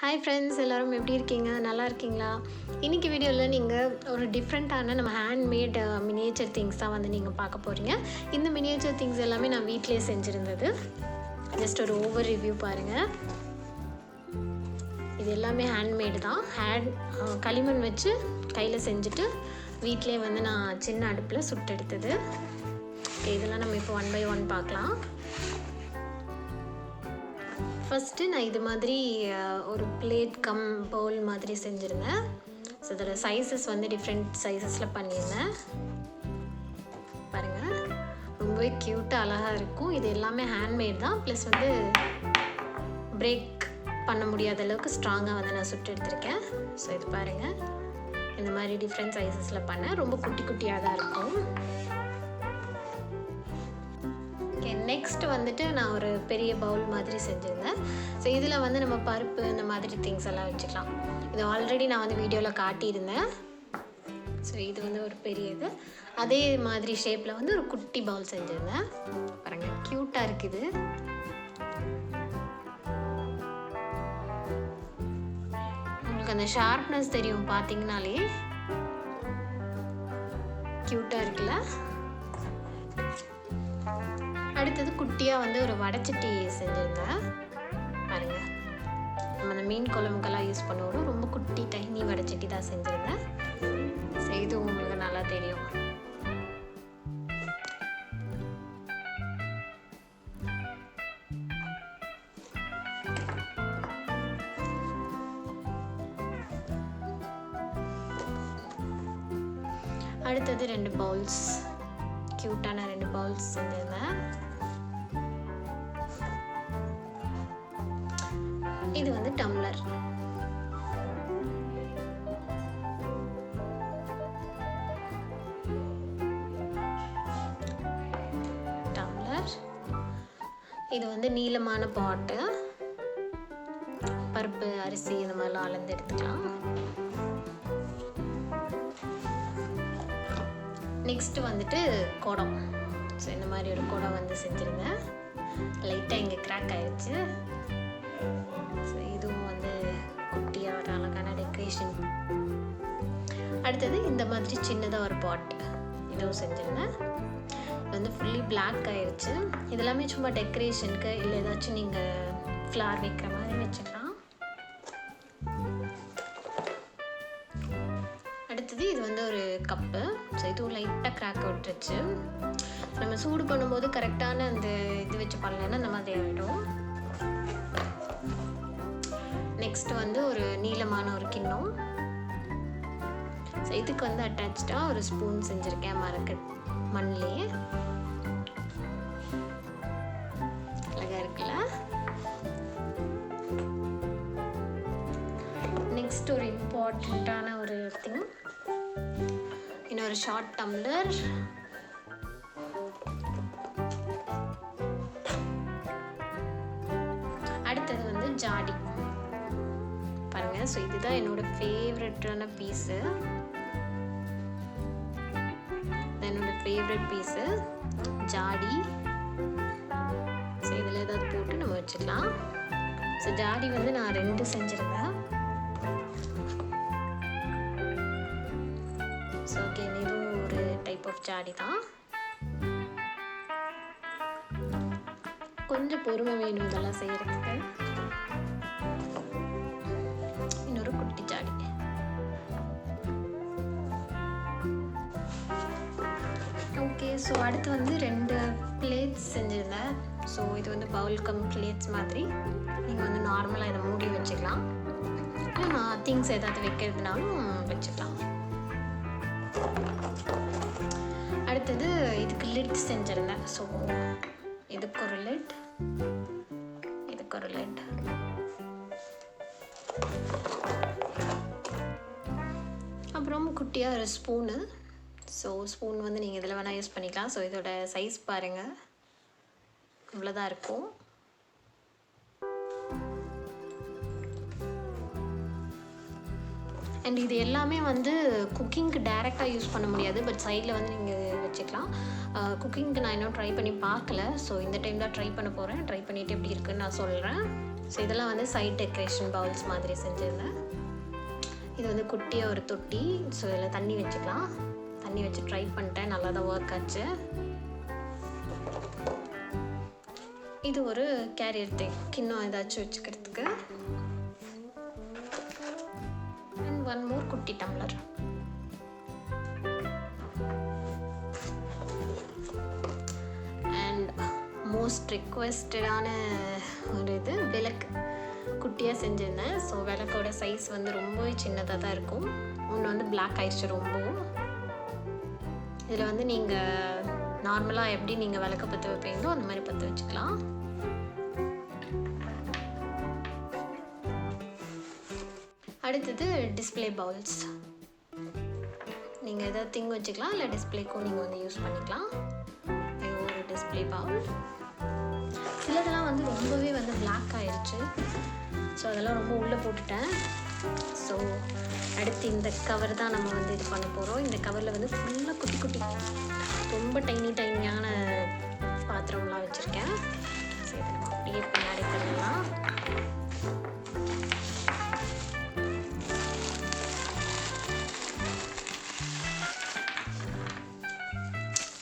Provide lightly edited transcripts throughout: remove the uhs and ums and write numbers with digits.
Hi friends, எல்லோரும் எப்படி இருக்கீங்க? நல்லா இருக்கீங்களா? இன்றைக்கி வீடியோவில் நீங்கள் ஒரு டிஃப்ரெண்ட்டான நம்ம ஹேண்ட்மேட் மினியேச்சர் திங்ஸ் தான் வந்து நீங்கள் பார்க்க போகிறீங்க. இந்த மினியேச்சர் திங்ஸ் எல்லாமே நான் வீட்டிலே செஞ்சுருந்தது. ஜஸ்ட் ஒரு ஓவர் ரிவ்யூ பாருங்கள். இது எல்லாமே ஹேண்ட்மேடு தான். களிமண் வச்சு கையில் செஞ்சுட்டு வீட்டிலே வந்து நான் சின்ன அடுப்பில் சுட்டெடுத்தது. இதெல்லாம் நம்ம இப்போ 1 by 1 பார்க்கலாம். ஃபஸ்ட்டு நான் இது மாதிரி ஒரு பிளேட் பவுல் மாதிரி செஞ்சுருந்தேன். ஸோ இதோட சைஸஸ் வந்து டிஃப்ரெண்ட் சைஸஸில் பண்ணியிருந்தேன். பாருங்கள், ரொம்பவே க்யூட்டாக அழகாக இருக்கும். இது எல்லாமே ஹேண்ட்மேட் தான். ப்ளஸ் வந்து பிரேக் பண்ண முடியாத அளவுக்கு ஸ்ட்ராங்காக வந்து நான் சுட்டு எடுத்திருக்கேன். ஸோ இது பாருங்கள், இந்த மாதிரி டிஃப்ரெண்ட் சைஸஸில் பண்ணேன். ரொம்ப குட்டி குட்டியாக தான் இருக்கும். நெக்ஸ்ட் வந்துட்டு நான் ஒரு பெரிய பவுல் மாதிரி செஞ்சுருந்தேன். ஸோ இதில் வந்து நம்ம பருப்பு இந்த மாதிரி திங்ஸ் எல்லாம் வச்சுக்கலாம். இது ஆல்ரெடி நான் வந்து வீடியோவில் காட்டியிருந்தேன். ஸோ இது வந்து ஒரு பெரிய இது. அதே மாதிரி ஷேப்பில் வந்து ஒரு குட்டி பவுல் செஞ்சுருந்தேன். பாருங்கள், க்யூட்டாக இருக்குது. உங்களுக்கு அந்த ஷார்ப்னஸ் தெரியும் பார்த்தீங்கனாலே. க்யூட்டாக இருக்குல்ல? அடுத்தது குட்டியாக வந்து ஒரு வடைச்சட்டி செஞ்சுருந்தேன். பாருங்கள், நம்ம அந்த மீன் குழம்புக்கெல்லாம் யூஸ் பண்ணுவோம். ரொம்ப குட்டி டைனி வடைச்சட்டி தான் செஞ்சுருந்தேன். இது உங்களுக்கு நல்லா தெரியும். அடுத்தது 2 பவுல்ஸ், க்யூட்டான 2 பவுல்ஸ் செஞ்சுருந்தேன். இது வந்து டம்ளர். இது வந்து நீளமான பாட்டு. பருப்பு, அரிசி இந்த மாதிரிலாம் அளந்து எடுத்துக்கலாம். நெக்ஸ்ட் வந்துட்டு குடம். ஸோ இந்த மாதிரி ஒரு குடம் வந்து செஞ்சுருந்தேன். லைட்டாக இங்கே கிராக் ஆயிடுச்சு. ஸோ இதுவும் வந்து குட்டியாக ஒரு அழகான டெக்கரேஷன். அடுத்தது இந்த மாதிரி சின்னதாக ஒரு பாட், இதுவும் செஞ்சுருந்தேன். இது வந்து ஃபுல்லி பிளாக் ஆயிடுச்சு. இதெல்லாமே சும்மா டெக்கரேஷனுக்கு இல்லை ஏதாச்சும் நீங்கள் ஃப்ளார் வைக்கிற மாதிரி வச்சுக்கலாம். அடுத்தது இது வந்து ஒரு கப்பு. ஸோ இதுவும் லைட்டாக கிராக் விட்டுருச்சு. நம்ம சூடு பண்ணும்போது கரெக்டான அந்த இது வச்சு பண்ணலைன்னா அந்த மாதிரி ஆகிடும். நெக்ஸ்ட் வந்து ஒரு நீளமான ஒரு கிண்ணம். ஸோ இதுக்கு வந்து அட்டாச்சாக ஒரு ஸ்பூன் செஞ்சுருக்கேன் மண்ணிலே. அழகாக இருக்குல்ல? நெக்ஸ்ட் ஒரு இம்பார்ட்டண்ட்டான ஒரு திங், இன்னொரு ஷார்ட் டம்ளர். அடுத்தது வந்து ஜாடி. பாருங்கள், ஸோ இதுதான் என்னோட ஃபேவரட்டான பீஸு. என்னோட ஃபேவரட் பீஸு ஜாடி. ஸோ இதில் ஏதாவது போட்டு நம்ம வச்சுக்கலாம். ஸோ ஜாடி வந்து நான் 2 செஞ்சுருந்தேன். ஸோ ஓகே, இதுவும் ஒரு டைப் ஆஃப் ஜாடி தான். கொஞ்சம் பொறுமை வேணும் இதெல்லாம் செய்கிறதுக்கு. இன்னொரு குட்டி ஜாடி. ஓகே, ஸோ அடுத்து வந்து 2 பிளேட்ஸ் செஞ்சுருந்தேன். ஸோ இது வந்து பவுல் கம் பிளேட்ஸ் மாதிரி. நீங்கள் வந்து நார்மலாக இதை மூடி வச்சுக்கலாம். இல்லை திங்ஸ் ஏதாவது வைக்கிறதுனாலும் வச்சுக்கலாம். அடுத்தது இதுக்கு லிட் செஞ்சுருந்தேன். ஸோ இதுக்கு ஒரு லிட், இதுக்கு ஒரு லிட். அப்புறம் குட்டியாக ஒரு ஸ்பூனு. ஸோ ஸ்பூன் வந்து நீங்கள் இதில் வேணால் யூஸ் பண்ணிக்கலாம். ஸோ இதோட சைஸ் பாருங்கள், இவ்வளோதான் இருக்கும். அண்ட் இது எல்லாமே வந்து குக்கிங்க்கு டைரெக்டாக யூஸ் பண்ண முடியாது. பட் சைடில் வந்து நீங்கள் வச்சுக்கலாம். குக்கிங்க்கு நான் இன்னும் ட்ரை பண்ணி பார்க்கல. ஸோ இந்த டைம் தான் ட்ரை பண்ண போகிறேன். ட்ரை பண்ணிவிட்டு எப்படி இருக்குன்னு நான் சொல்கிறேன். ஸோ இதெல்லாம் வந்து சைட் டெக்கரேஷன் பவுல்ஸ் மாதிரி செஞ்சுருந்தேன். இது வந்து குட்டியாக ஒரு தொட்டி. ஸோ இதில் தண்ணி வச்சுக்கலாம். தண்ணி வச்சு ட்ரை பண்ணிட்டேன், நல்லா தான் ஒர்க் ஆச்சு. இது ஒரு கேரியர் கிண்ணம் ஏதாச்சும் வச்சுக்கிறதுக்கு. அண்ட் ஒன் மோர் குட்டி டம்ளர். அண்ட் மோஸ்ட் ரிக்வெஸ்டடான ஒரு இது விளக்கு குட்டியாக செஞ்சுருந்தேன். ஸோ விளக்கோட சைஸ் வந்து ரொம்பவே சின்னதாக தான் இருக்கும். ஒன்று வந்து பிளாக் ஆயிடுச்சு ரொம்பவும். இதில் வந்து நீங்கள் நார்மலாக எப்படி நீங்கள் விளக்க பற்ற வைப்பீங்களோ அந்த மாதிரி பற்ற வச்சுக்கலாம். அடுத்தது டிஸ்பிளே பவுல்ஸ். நீங்கள் எதாவது திங் வச்சுக்கலாம், இல்லை டிஸ்பிளேக்கும் நீங்கள் வந்து யூஸ் பண்ணிக்கலாம். இது ஒரு டிஸ்பிளே பவுல். சிலதெல்லாம் வந்து ரொம்பவே வந்து பிளாக் ஆயிடுச்சு. ஸோ அதெல்லாம் ரொம்ப உள்ளே போட்டுட்டேன். ஸோ அடுத்து இந்த கவர் தான் நம்ம வந்து இது பண்ண போகிறோம். இந்த கவரில் வந்து ஃபுல்லாக குட்டி குட்டி ரொம்ப டைனியான பாத்திரம்லாம் வச்சுருக்கேன். ஸோ இதை நம்ம அப்படியே பின்னாடி தள்ளலாம்.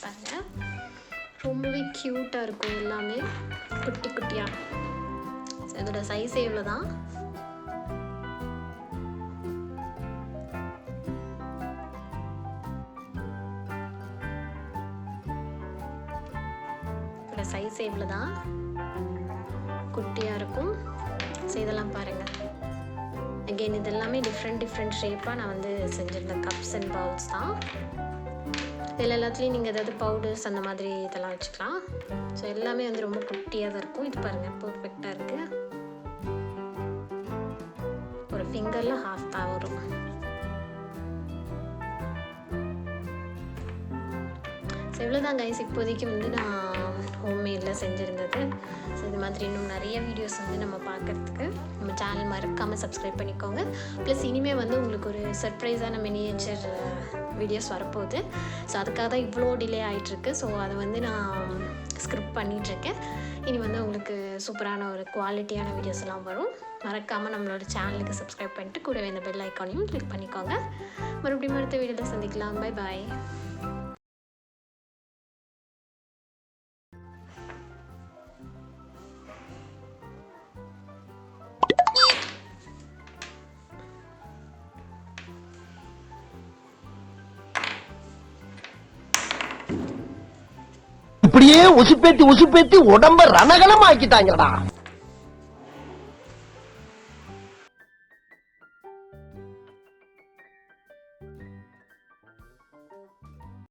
பாருங்கள், ரொம்பவே க்யூட்டாக இருக்கும் எல்லாமே குட்டி குட்டியாக. ஸோ இதோட சைஸே இவ்வளோ தான். சைஸே இவ்வளோ தான், குட்டியாக இருக்கும். ஸோ இதெல்லாம் பாருங்கள். அகெயின் இது எல்லாமே டிஃப்ரெண்ட் ஷேப்பாக நான் வந்து செஞ்சுருந்தேன் கப்ஸ் அண்ட் பவுல்ஸ் தான். இதில் எல்லாத்துலேயும் நீங்கள் ஏதாவது பவுடர்ஸ் அந்த மாதிரி இதெல்லாம் வச்சுக்கலாம். ஸோ எல்லாமே வந்து ரொம்ப குட்டியாக தான் இருக்கும். இது பாருங்கள், பர்ஃபெக்டாக இருக்குது. ஒரு ஃபிங்கரில் ஹாஃப் தான் வரும். ஸோ இவ்வளோதான் கைஸ் இப்போதைக்கு வந்து நான் ஹோம்மேடில் செஞ்சுருந்தது. ஸோ இது மாதிரி இன்னும் நிறைய வீடியோஸ் வந்து நம்ம பார்க்குறதுக்கு நம்ம சேனல் மறக்காமல் சப்ஸ்கிரைப் பண்ணிக்கோங்க. ப்ளஸ் இனிமேல் வந்து உங்களுக்கு ஒரு சர்ப்ரைஸான மினியேச்சர் வீடியோஸ் வரப்போகுது. ஸோ அதுக்காக தான் இவ்வளோ டிலே ஆகிட்டுருக்கு. ஸோ அதை வந்து நான் ஸ்கிரிப்ட் பண்ணிகிட்ருக்கேன். இனி வந்து உங்களுக்கு சூப்பரான ஒரு குவாலிட்டியான வீடியோஸ் எல்லாம் வரும். மறக்காமல் நம்மளோட சேனலுக்கு சப்ஸ்கிரைப் பண்ணிட்டு கூடவே இந்த பெல் ஐக்கானையும் கிளிக் பண்ணிக்கோங்க. மறுபடியும் அடுத்த வீடியோவில் சந்திக்கலாம். Bye bye. இப்படியே உசுப்பேத்தி உடம்ப ரணகலம் ஆக்கிட்டாங்கடா.